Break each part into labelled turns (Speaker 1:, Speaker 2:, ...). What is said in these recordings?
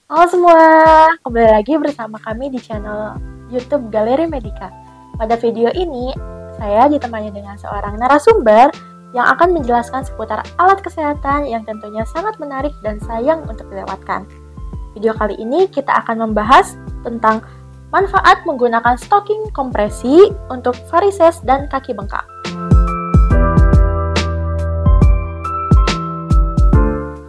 Speaker 1: Halo semua, kembali lagi bersama kami di channel YouTube Galeri Medica. Pada video ini, saya ditemani dengan seorang narasumber yang akan menjelaskan seputar alat kesehatan yang tentunya sangat menarik dan sayang untuk dilewatkan. Video kali ini kita akan membahas tentang manfaat menggunakan stocking kompresi untuk varises dan kaki bengkak.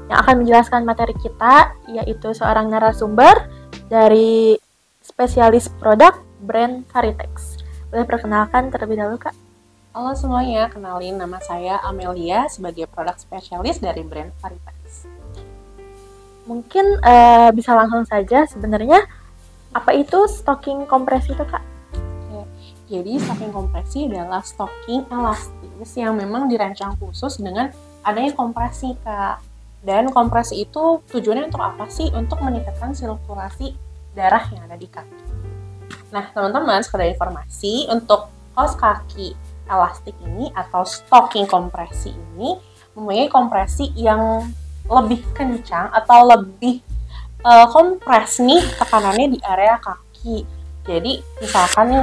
Speaker 1: Yang akan menjelaskan materi kita yaitu seorang narasumber dari spesialis produk brand Varitex. Boleh perkenalkan terlebih dahulu, Kak?
Speaker 2: Halo semuanya, kenalin nama saya Amelia sebagai produk spesialis dari brand Varitex.
Speaker 1: Mungkin bisa langsung saja, sebenarnya apa itu stocking kompresi itu, Kak?
Speaker 2: Jadi stocking kompresi adalah stocking elastis yang memang dirancang khusus dengan adanya kompresi, Kak. Dan kompresi itu tujuannya untuk apa sih? Untuk meningkatkan sirkulasi darah yang ada di kaki. Nah, teman-teman, sekedar informasi, untuk kaos kaki elastik ini atau stocking kompresi ini mempunyai kompresi yang lebih kencang atau lebih kompres nih tekanannya di area kaki. Jadi, misalkan nih,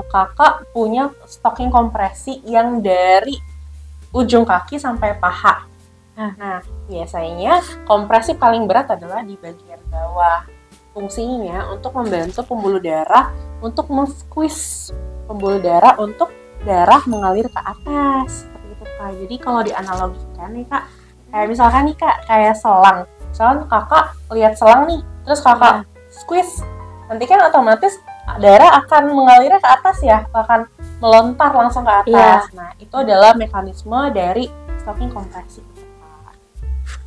Speaker 2: kakak punya stocking kompresi yang dari ujung kaki sampai paha. Nah, biasanya kompresi paling berat adalah di bagian bawah. Fungsinya untuk membantu pembuluh darah untuk men-squeeze pembuluh darah untuk darah mengalir ke atas. Seperti itu, Kak. Jadi kalau dianalogikan nih, Kak, kayak misalkan nih, Kak, kayak selang. Misalkan kakak lihat selang nih, terus kakak squeeze. Nanti kan otomatis darah akan mengalirnya ke atas ya, akan melontar langsung ke atas. Nah, itu adalah mekanisme dari stocking kompresi.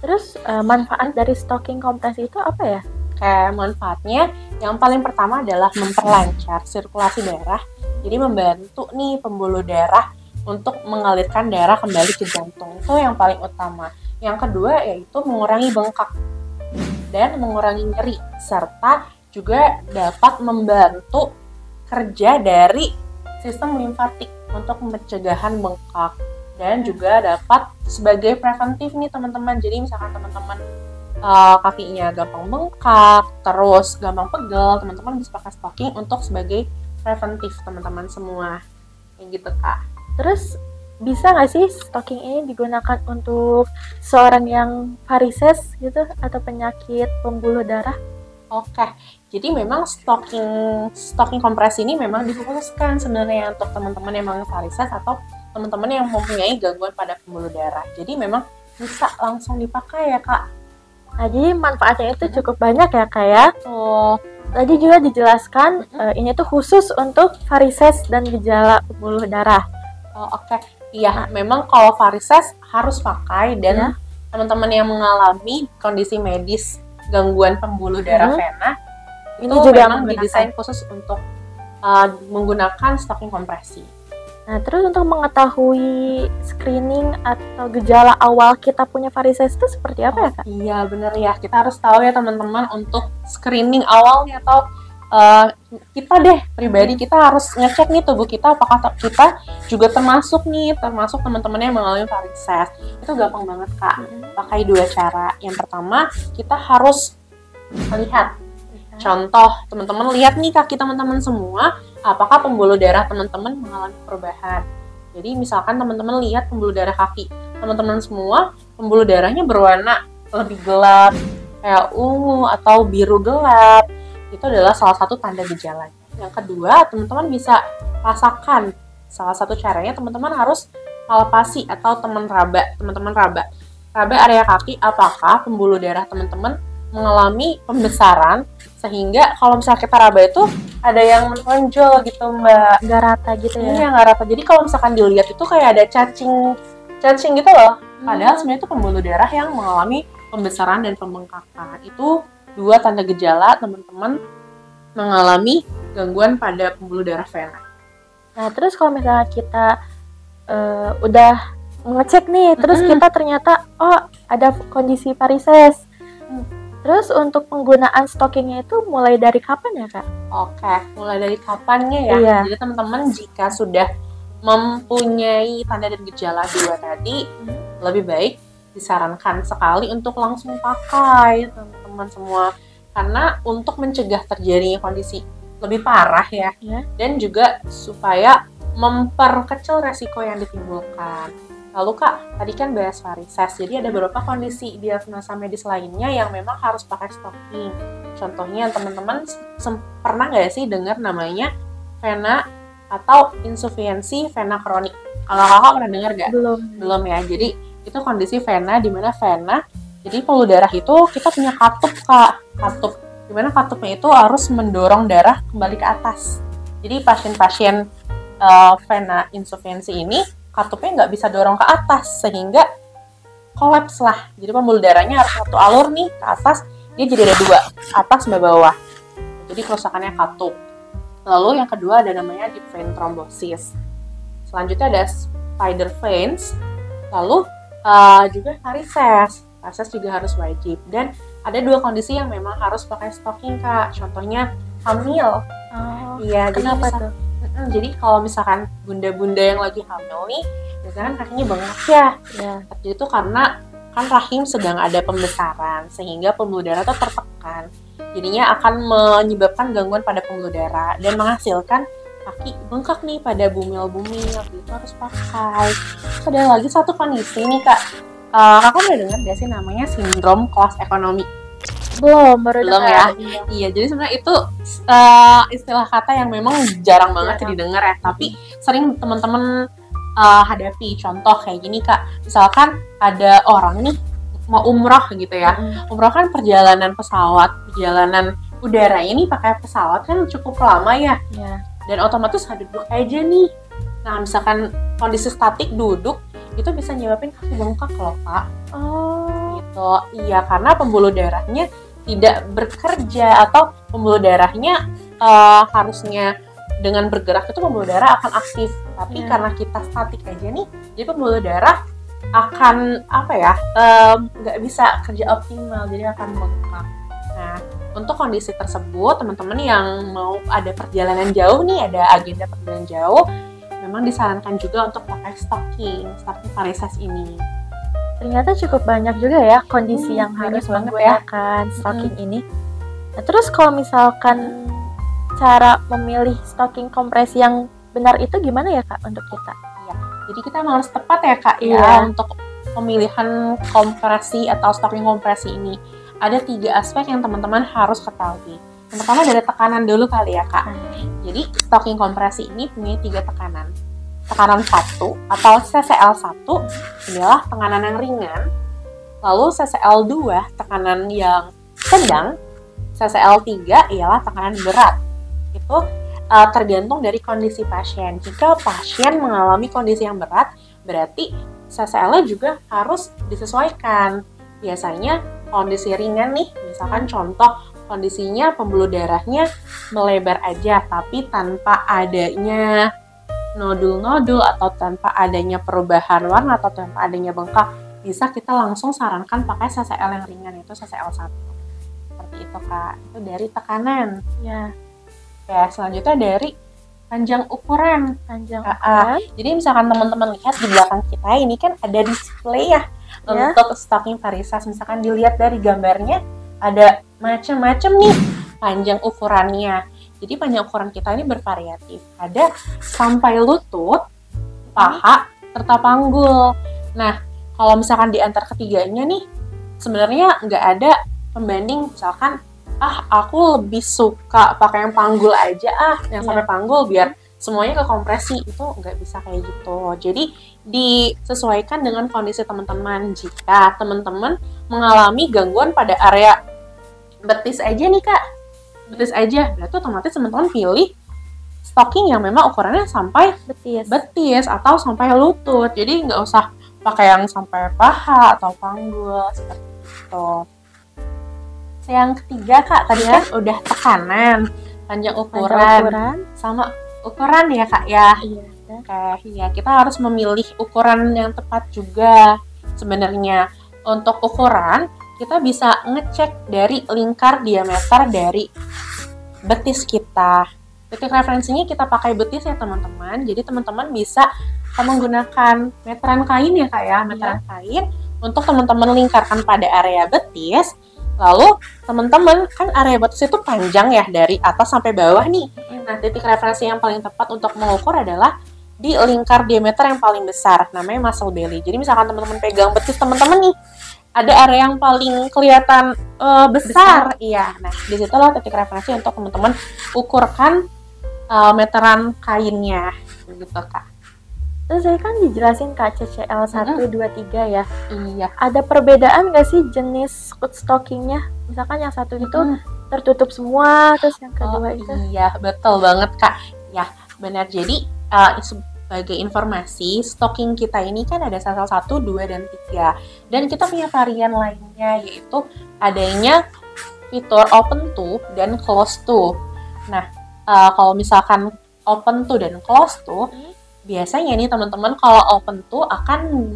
Speaker 1: Terus manfaat dari stocking kompresi itu apa ya?
Speaker 2: Kayak manfaatnya yang paling pertama adalah memperlancar sirkulasi darah. Jadi membantu nih pembuluh darah untuk mengalirkan darah kembali ke jantung. Itu yang paling utama. Yang kedua yaitu mengurangi bengkak dan mengurangi nyeri, serta juga dapat membantu kerja dari sistem limfatik untuk pencegahan bengkak. Dan juga dapat sebagai preventif nih teman-teman. Jadi misalkan teman-teman kakinya gampang bengkak, terus gampang pegel, teman-teman bisa pakai stocking untuk sebagai preventif teman-teman semua. Kayak gitu, Kak.
Speaker 1: Terus bisa nggak sih stocking ini digunakan untuk seorang yang varises gitu atau penyakit pembuluh darah?
Speaker 2: Oke, jadi memang stocking kompresi ini memang dikhususkan sebenarnya untuk teman-teman yang memang varises atau teman-teman yang mempunyai gangguan pada pembuluh darah. Jadi memang bisa langsung dipakai ya, Kak.
Speaker 1: Nah, jadi manfaatnya itu cukup banyak ya, Kak ya. Tadi juga dijelaskan ini tuh khusus untuk varises dan gejala pembuluh darah.
Speaker 2: Oke. Iya, memang kalau varises harus pakai dan teman-teman yang mengalami kondisi medis gangguan pembuluh darah vena
Speaker 1: ini
Speaker 2: itu
Speaker 1: juga
Speaker 2: memang didesain khusus untuk menggunakan stocking kompresi.
Speaker 1: Nah, terus untuk mengetahui screening atau gejala awal kita punya varises itu seperti apa ya, Kak?
Speaker 2: Iya, bener ya. Kita harus tahu ya teman-teman untuk screening awalnya atau kita deh pribadi kita harus ngecek nih tubuh kita apakah kita juga termasuk teman-teman yang mengalami varises. Itu gampang banget, Kak. Pakai dua cara. Yang pertama, kita harus melihat. Contoh, teman-teman lihat nih kaki teman-teman semua, apakah pembuluh darah teman-teman mengalami perubahan. Jadi misalkan teman-teman lihat pembuluh darah kaki teman-teman semua, pembuluh darahnya berwarna lebih gelap, kayak ungu atau biru gelap. Itu adalah salah satu tanda gejalanya. Yang kedua, teman-teman bisa rasakan. Salah satu caranya teman-teman harus palpasi atau teman-teman raba area kaki, apakah pembuluh darah teman-teman mengalami pembesaran sehingga kalau misalnya kita raba itu ada yang menonjol gitu, Mbak,
Speaker 1: nggak rata gitu ya?
Speaker 2: Iya, nggak rata. Jadi kalau misalkan dilihat itu kayak ada cacing gitu loh. Padahal sebenarnya itu pembuluh darah yang mengalami pembesaran dan pembengkakan. Itu dua tanda gejala teman-teman mengalami gangguan pada pembuluh darah vena.
Speaker 1: Nah, terus kalau misalnya kita udah ngecek nih, terus kita ternyata ada kondisi varises. Terus untuk penggunaan stockingnya itu mulai dari kapan ya, Kak?
Speaker 2: Oke, mulai dari kapannya ya?
Speaker 1: Iya.
Speaker 2: Jadi teman-teman jika sudah mempunyai tanda dan gejala dua tadi, lebih baik disarankan sekali untuk langsung pakai teman-teman. teman-teman semua. Karena untuk mencegah terjadinya kondisi lebih parah ya, dan juga supaya memperkecil resiko yang ditimbulkan. Lalu Kak, tadi kan bahas varises, jadi ada beberapa kondisi diagnosa medis lainnya yang memang harus pakai stocking. Contohnya teman-teman pernah nggak sih dengar namanya vena atau insufisiensi vena kronik? Kalau kakak pernah dengar nggak? Belum ya. Jadi itu kondisi vena, di mana vena, jadi pembuluh darah itu kita punya katup Kak, katup. Di mana katupnya itu harus mendorong darah kembali ke atas. Jadi pasien-pasien vena insufisiensi ini katupnya nggak bisa dorong ke atas sehingga kolaps lah. Jadi pembuluh darahnya harus satu alur nih ke atas, dia jadi ada dua, atas sama bawah. Jadi kerusakannya katup. Lalu yang kedua ada namanya deep vein thrombosis. Selanjutnya ada spider veins. Lalu juga varises. Varises juga harus wajib. Dan ada dua kondisi yang memang harus pakai stocking Kak. Contohnya hamil. Iya,
Speaker 1: kenapa tuh?
Speaker 2: Jadi kalau misalkan bunda-bunda yang lagi hamil nih, biasanya kan kakinya bengkak ya. Jadi itu karena kan rahim sedang ada pembesaran, sehingga pembuluh darah itu tertekan. Jadinya akan menyebabkan gangguan pada pembuluh darah dan menghasilkan kaki bengkak nih pada bumil-bumil. Itu harus pakai. Terus ada lagi satu kondisi nih Kak. Kakak udah dengar gak sih namanya sindrom kelas ekonomi?
Speaker 1: Belum
Speaker 2: ya. Iya, jadi sebenarnya itu istilah kata yang memang jarang banget didengar ya, tapi sering teman-teman hadapi. Contoh kayak gini Kak, misalkan ada orang nih mau umroh gitu ya. Umroh kan perjalanan pesawat, perjalanan udara ini pakai pesawat kan cukup lama ya. Dan otomatis harus duduk aja nih. Nah, misalkan kondisi statik duduk itu bisa nyebabin kaki bengkak loh Kak. Gitu. Iya, karena pembuluh darahnya tidak bekerja, atau pembuluh darahnya harusnya dengan bergerak itu pembuluh darah akan aktif, tapi karena kita statik aja nih, jadi pembuluh darah akan nggak bisa kerja optimal, jadi akan bengkak. Nah, untuk kondisi tersebut teman-teman yang mau ada perjalanan jauh nih, ada agenda perjalanan jauh, memang disarankan juga untuk pakai stocking varises ini.
Speaker 1: Ternyata cukup banyak juga ya kondisi yang harus menggunakan stocking ini. Nah, terus kalau misalkan cara memilih stocking kompresi yang benar itu gimana ya Kak untuk kita?
Speaker 2: Iya, jadi kita harus tepat ya Kak ya untuk pemilihan kompresi atau stocking kompresi ini. Ada 3 aspek yang teman-teman harus ketahui. Yang pertama dari tekanan dulu kali ya Kak. Jadi stocking kompresi ini punya 3 tekanan. Tekanan 1 atau CCL1 adalah tekanan yang ringan, lalu CCL2 tekanan yang sedang, CCL3 ialah tekanan berat. Itu tergantung dari kondisi pasien. Jika pasien mengalami kondisi yang berat, berarti CCL-nya juga harus disesuaikan. Biasanya kondisi ringan nih, misalkan contoh kondisinya pembuluh darahnya melebar aja tapi tanpa adanya nodul-nodul atau tanpa adanya perubahan warna atau tanpa adanya bengkak, bisa kita langsung sarankan pakai CCL yang ringan, itu CCL1. Seperti itu Kak, itu dari tekanan. Oke, selanjutnya dari panjang ukuran. Jadi misalkan teman-teman lihat di belakang kita ini kan ada display ya untuk stocking varises. Misalkan dilihat dari gambarnya ada macam-macam nih panjang ukurannya. Jadi panjang ukuran kita ini bervariatif. Ada sampai lutut, paha, serta panggul. Nah, kalau misalkan di antar ketiganya nih, sebenarnya nggak ada pembanding. Misalkan, aku lebih suka pakai yang panggul aja, yang sampai panggul biar semuanya ke kompresi. Itu nggak bisa kayak gitu. Jadi, disesuaikan dengan kondisi teman-teman. Jika teman-teman mengalami gangguan pada area betis aja nih Kak, betis aja, berarti otomatis teman-teman pilih stocking yang memang ukurannya sampai betis atau sampai lutut. Jadi nggak usah pakai yang sampai paha atau panggul seperti itu. Yang ketiga Kak, tadi kan udah tekanan, panjang ukuran sama ukuran ya Kak ya. Oke, ya kita harus memilih ukuran yang tepat juga. Sebenarnya untuk ukuran kita bisa ngecek dari lingkar diameter dari betis kita. Titik referensinya kita pakai betis ya teman-teman. Jadi teman-teman bisa menggunakan meteran kain ya Kak ya, meteran kain untuk teman-teman lingkarkan pada area betis. Lalu teman-teman kan area batas itu panjang ya dari atas sampai bawah nih. Nah, titik referensi yang paling tepat untuk mengukur adalah di lingkar diameter yang paling besar, namanya muscle belly. Jadi misalkan teman-teman pegang betis teman-teman nih, ada area yang paling kelihatan besar. Iya, nah disitulah titik referensi untuk teman-teman ukurkan meteran kainnya, gitu Kak.
Speaker 1: Terus saya kan dijelasin Kak CCL 1, 2, 3 ya.
Speaker 2: Iya.
Speaker 1: Ada perbedaan nggak sih jenis foot stockingnya? Misalkan yang satu itu tertutup semua, terus yang kedua itu?
Speaker 2: Iya, betul banget Kak. Ya, benar. Jadi sebagai informasi, stocking kita ini kan ada CCL 1, 2, dan 3. Dan kita punya varian lainnya, yaitu adanya fitur open toe dan close toe. Nah, kalau misalkan open toe dan close toe, biasanya nih teman-teman kalau open toe akan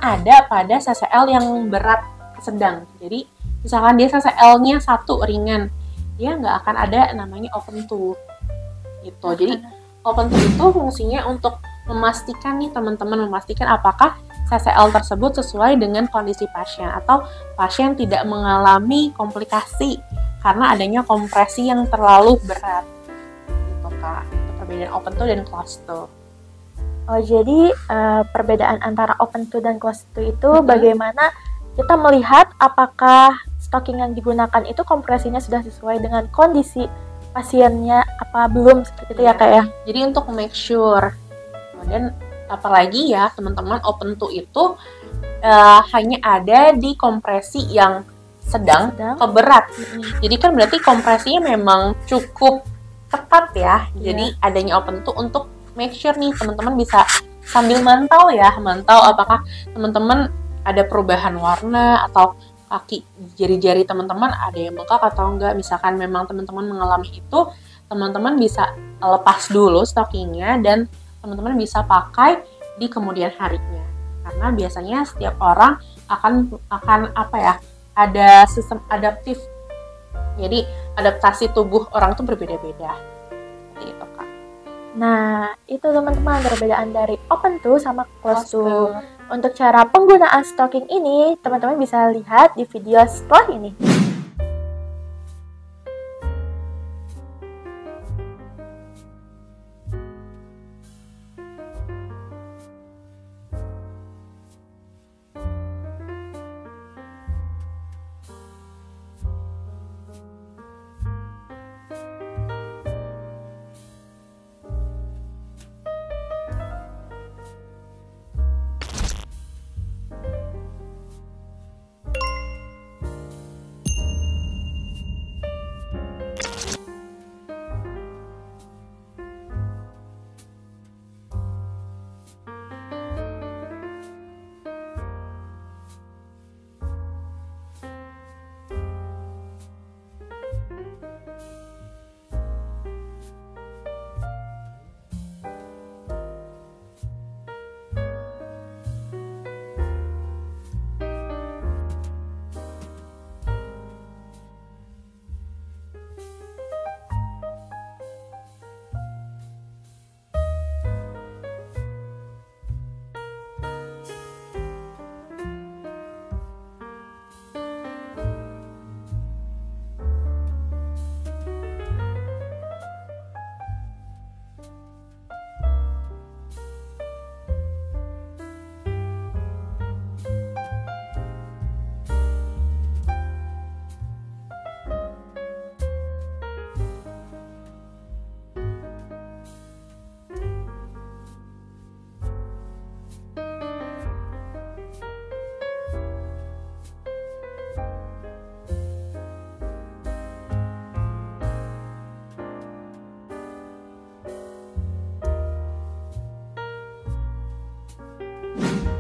Speaker 2: ada pada CCL yang berat sedang. Jadi misalkan dia CCL-nya 1 ringan, dia nggak akan ada namanya open toe gitu. Jadi open toe itu fungsinya untuk memastikan nih teman-teman, memastikan apakah CCL tersebut sesuai dengan kondisi pasien atau pasien tidak mengalami komplikasi karena adanya kompresi yang terlalu berat gitu Kak. Itu perbedaan open toe dan closed toe.
Speaker 1: Oh, jadi perbedaan antara open toe dan closed toe itu bagaimana kita melihat apakah stocking yang digunakan itu kompresinya sudah sesuai dengan kondisi pasiennya apa belum, seperti itu ya Kak ya.
Speaker 2: Jadi untuk make sure. Dan apalagi ya teman-teman, open toe itu hanya ada di kompresi yang sedang ke berat. Jadi kan berarti kompresinya memang cukup ketat ya. Jadi adanya open toe untuk make sure nih teman-teman bisa sambil mantau apakah teman-teman ada perubahan warna atau kaki jari-jari teman-teman ada yang bengkak atau enggak. Misalkan memang teman-teman mengalami itu, teman-teman bisa lepas dulu stockingnya dan teman-teman bisa pakai di kemudian harinya. Karena biasanya setiap orang akan ada sistem adaptif. Jadi adaptasi tubuh orang itu berbeda-beda. Seperti itu Kak.
Speaker 1: Nah, itu teman-teman perbedaan dari open toe sama closed toe. Untuk cara penggunaan stocking ini, teman-teman bisa lihat di video setelah ini.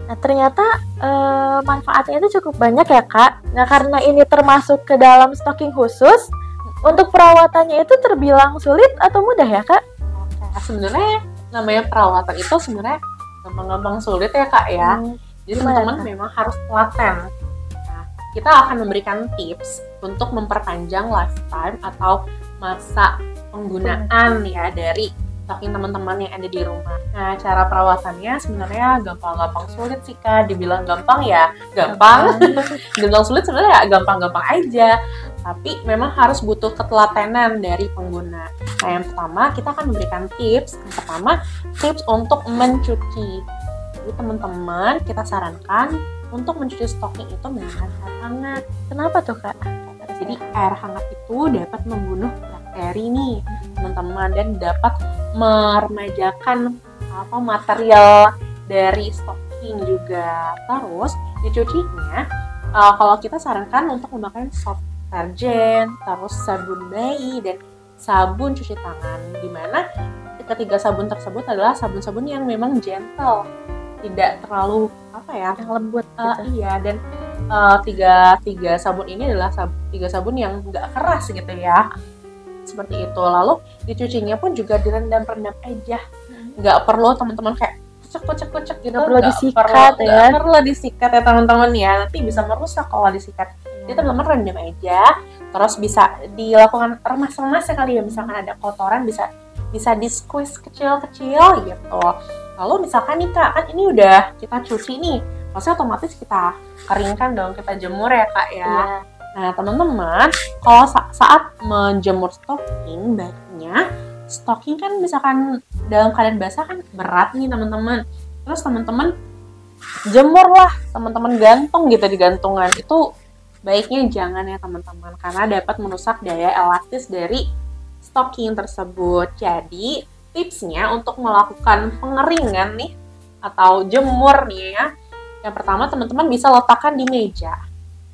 Speaker 1: Nah, ternyata manfaatnya itu cukup banyak ya Kak. Nah, karena ini termasuk ke dalam stocking khusus, untuk perawatannya itu terbilang sulit atau mudah ya Kak?
Speaker 2: Oke, sebenarnya namanya perawatan itu sebenarnya gampang-gampang sulit ya Kak ya. Jadi teman-teman memang harus telaten. Nah, kita akan memberikan tips untuk memperpanjang lifetime atau masa penggunaan ya dari stocking teman-teman yang ada di rumah. Nah, cara perawatannya sebenarnya gampang-gampang sulit sih Kak. Dibilang gampang ya gampang. Dibilang sulit sebenarnya ya gampang-gampang aja. Tapi memang harus butuh ketelatenan dari pengguna. Nah, yang pertama kita akan memberikan tips. Yang pertama, tips untuk mencuci. Jadi teman-teman kita sarankan untuk mencuci stocking itu menggunakan air hangat.
Speaker 1: Kenapa tuh Kak?
Speaker 2: Jadi air hangat itu dapat membunuh bakteri nih teman-teman dan dapat meremajakan material dari stocking juga. Terus dicucinya kalau kita sarankan untuk memakai soft deterjen, terus sabun bayi dan sabun cuci tangan. Dimana ketiga sabun tersebut adalah sabun-sabun yang memang gentle, tidak terlalu yang
Speaker 1: lembut gitu.
Speaker 2: Iya, dan tiga sabun ini adalah tiga sabun yang nggak keras gitu ya, seperti itu. Lalu dicucinya pun juga direndam-rendam aja, nggak perlu teman-teman kayak kucek gitu,
Speaker 1: nggak perlu
Speaker 2: disikat ya teman-teman ya, nanti bisa merusak kalau disikat. Jadi teman-teman rendam aja, terus bisa dilakukan remas-remas sekali ya, misalkan ada kotoran bisa di squeeze kecil-kecil gitu. Lalu misalkan nih Kak, kan ini udah kita cuci nih, maksudnya otomatis kita keringkan dong, kita jemur ya Kak ya. Nah teman-teman, kalau saat menjemur stocking, baiknya stocking kan misalkan dalam keadaan basah kan berat nih teman-teman. Terus teman-teman jemurlah, teman-teman gantung gitu di gantungan. Itu baiknya jangan ya teman-teman, karena dapat merusak daya elastis dari stocking tersebut. Jadi tipsnya untuk melakukan pengeringan nih atau jemur nih ya, yang pertama teman-teman bisa letakkan di meja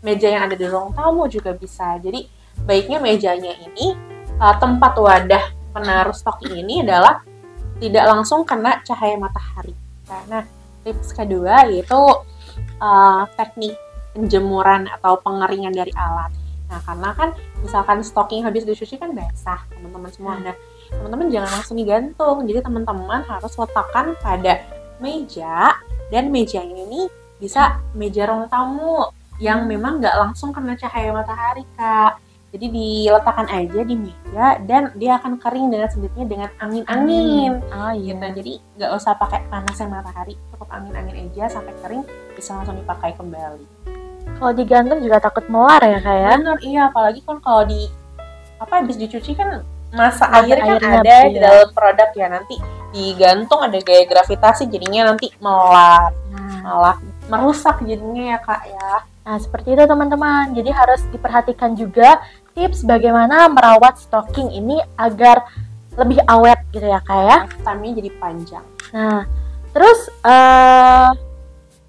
Speaker 2: yang ada di ruang tamu juga bisa. Jadi baiknya mejanya ini tempat wadah penaruh stocking ini adalah tidak langsung kena cahaya matahari. Nah tips kedua yaitu teknik penjemuran atau pengeringan dari alat. Nah karena kan misalkan stocking habis dicuci kan basah teman-teman semua. Nah teman-teman jangan langsung digantung, jadi teman-teman harus letakkan pada meja, dan mejanya ini bisa meja ruang tamu yang memang nggak langsung kena cahaya matahari Kak. Jadi diletakkan aja di meja dan dia akan kering dengan sendirinya dengan angin-angin. Gitu. Jadi nggak usah pakai panasnya matahari, cukup angin-angin aja sampai kering, bisa langsung dipakai kembali.
Speaker 1: Kalau digantung juga takut melar ya Kak ya?
Speaker 2: Benar, iya, apalagi kan kalau habis dicuci kan masa airnya kan ada di
Speaker 1: ya.
Speaker 2: dalam produk ya, nanti digantung ada gaya gravitasi jadinya nanti melar, malah merusak jadinya ya Kak ya.
Speaker 1: Nah seperti itu teman-teman, jadi harus diperhatikan juga tips bagaimana merawat stocking ini agar lebih awet gitu ya Kak ya.
Speaker 2: Lifetime-nya jadi panjang.
Speaker 1: Nah terus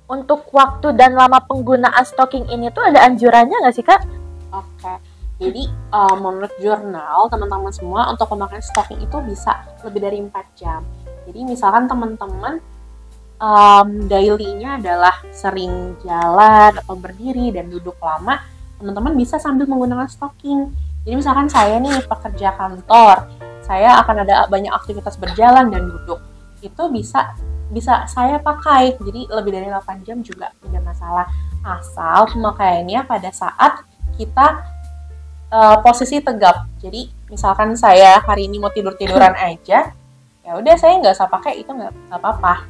Speaker 1: untuk waktu dan lama penggunaan stocking ini tuh ada anjurannya nggak sih Kak?
Speaker 2: Oke. Jadi menurut jurnal teman-teman semua untuk pemakaian stocking itu bisa lebih dari 4 jam. Jadi misalkan teman-teman daily-nya adalah sering jalan atau berdiri dan duduk lama, teman-teman bisa sambil menggunakan stocking. Jadi misalkan saya nih pekerja kantor, saya akan ada banyak aktivitas berjalan dan duduk, itu bisa saya pakai. Jadi lebih dari 8 jam juga tidak masalah, asal pemakaiannya pada saat kita posisi tegap. Jadi misalkan saya hari ini mau tiduran aja, ya udah saya nggak usah pakai, itu nggak apa-apa.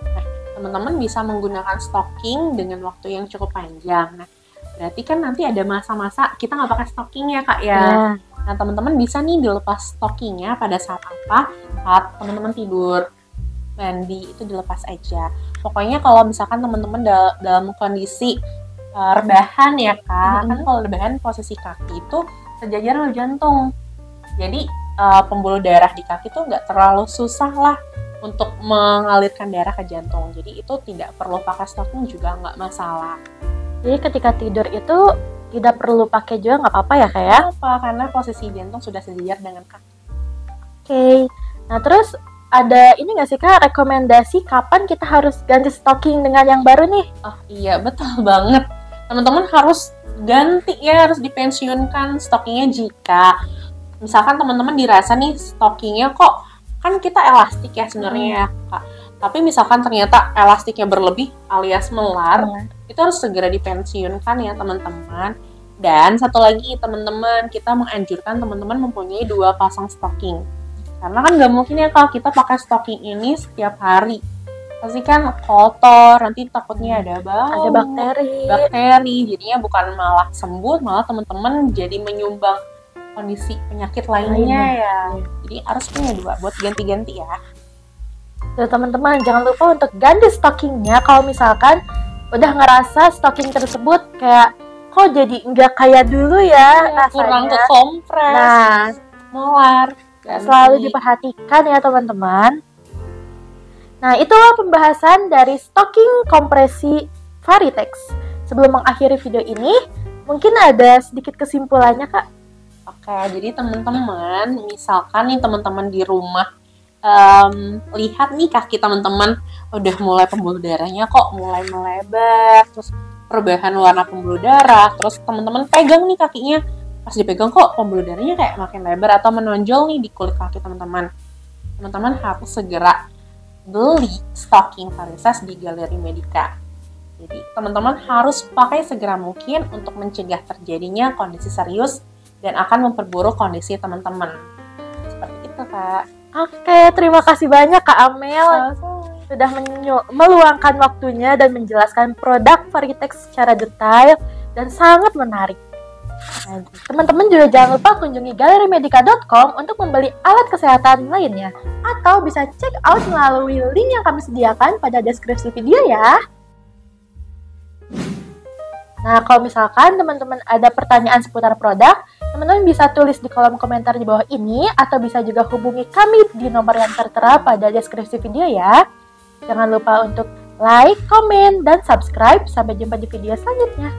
Speaker 2: Nah teman-teman bisa menggunakan stocking dengan waktu yang cukup panjang. Nah berarti kan nanti ada masa-masa kita nggak pakai stocking ya Kak ya. Nah teman-teman bisa nih dilepas stockingnya pada saat apa? Saat teman-teman tidur, mandi, itu dilepas aja. Pokoknya kalau misalkan teman-teman dalam kondisi rebahan ya Kak, kan kalau rebahan posisi kaki itu sejajar sama jantung. Jadi pembuluh darah di kaki itu nggak terlalu susah lah untuk mengalirkan darah ke jantung. Jadi itu tidak perlu pakai stocking juga nggak masalah.
Speaker 1: Jadi ketika tidur itu tidak perlu pakai juga nggak apa-apa ya Kak ya?
Speaker 2: Karena posisi jantung sudah sejajar dengan kaki.
Speaker 1: Oke. Nah terus ada ini nggak sih Kak rekomendasi kapan kita harus ganti stocking dengan yang baru nih?
Speaker 2: Oh iya betul banget. Teman-teman harus ganti ya, harus dipensiunkan stockingnya jika misalkan teman-teman dirasa nih stockingnya kok kan kita elastik ya sebenarnya ya Kak. Tapi misalkan ternyata elastiknya berlebih alias melar, itu harus segera dipensiunkan ya teman-teman. Dan satu lagi teman-teman, kita menganjurkan teman-teman mempunyai 2 pasang stocking. Karena kan nggak mungkin ya kalau kita pakai stocking ini setiap hari. Pasti kan kotor, nanti takutnya ada bau,
Speaker 1: Ada bakteri.
Speaker 2: jadinya bukan malah sembuh, malah teman-teman jadi menyumbang kondisi penyakit lainnya ya. Jadi harus punya 2 buat ganti-ganti ya.
Speaker 1: Tuh teman-teman, jangan lupa untuk ganti stockingnya kalau misalkan udah ngerasa stocking tersebut kayak kok jadi nggak kayak dulu ya rasanya.
Speaker 2: Kurang ke kompres,
Speaker 1: Nah,
Speaker 2: molar.
Speaker 1: selalu diperhatikan ya teman-teman. Nah, itulah pembahasan dari stocking kompresi Varitex. Sebelum mengakhiri video ini, mungkin ada sedikit kesimpulannya, Kak.
Speaker 2: Oke, jadi teman-teman, misalkan nih teman-teman di rumah lihat nih kaki teman-teman udah mulai pembuluh darahnya kok mulai melebar, terus perubahan warna pembuluh darah, terus teman-teman pegang nih kakinya, pas dipegang kok pembuluh darahnya kayak makin lebar atau menonjol nih di kulit kaki teman-teman. Teman-teman harus segera beli stocking Varises di Galeri Medica. Jadi teman-teman harus pakai segera mungkin untuk mencegah terjadinya kondisi serius dan akan memperburuk kondisi teman-teman. Seperti itu, Kak.
Speaker 1: Oke, terima kasih banyak Kak Amel sudah meluangkan waktunya dan menjelaskan produk Varitex secara detail dan sangat menarik. Nah, teman-teman juga jangan lupa kunjungi galerimedica.com untuk membeli alat kesehatan lainnya atau bisa check out melalui link yang kami sediakan pada deskripsi video ya. Nah, kalau misalkan teman-teman ada pertanyaan seputar produk, teman-teman bisa tulis di kolom komentar di bawah ini atau bisa juga hubungi kami di nomor yang tertera pada deskripsi video ya. Jangan lupa untuk like, komen, dan subscribe. Sampai jumpa di video selanjutnya.